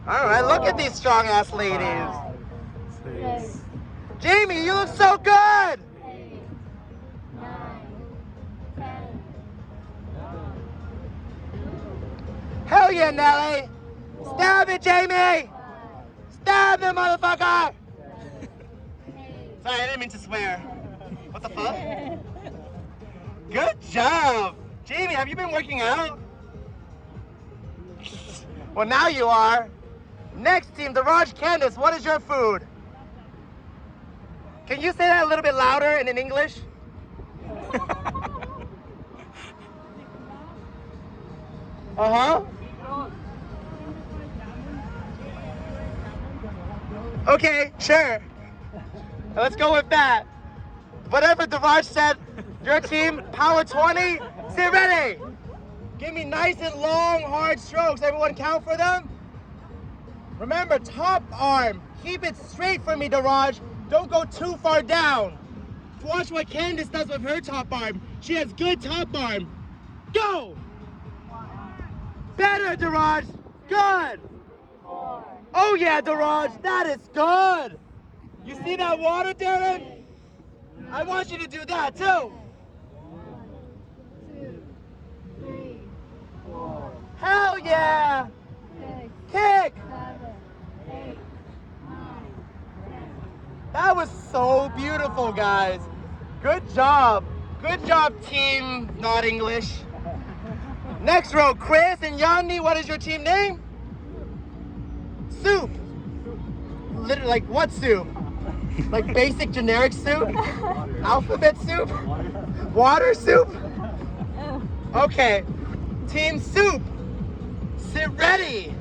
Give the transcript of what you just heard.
All right, look at these strong ass ladies. Jamie, you look so good. Hell yeah, Nelly. Stab it, Jamie. Stab it, motherfucker. Sorry, I didn't mean to swear. What the fuck? Good job. Jamie, have you been working out? Well, now you are. Next team, Daraj Candace, what is your food? Can you say that a little bit louder and in English? Uh-huh. Okay, sure. Let's go with that. Whatever Daraj said, your team, power 20, sit ready. Give me nice and long, hard strokes. Everyone count for them. Remember, top arm. Keep it straight for me, Daraj. Don't go too far down. Watch what Candace does with her top arm. She has good top arm. Go! Better, Daraj. Good. Oh yeah, Daraj, that is good. You see that water, Darren? I want you to do that too. Hell yeah! Kick! That was so beautiful, guys. Good job. Good job, team not English. Next row, Chris and Yanni, what is your team name? Soup. Literally, like what soup? Like basic generic soup? Alphabet soup? Water soup? Okay. Team Soup, sit ready.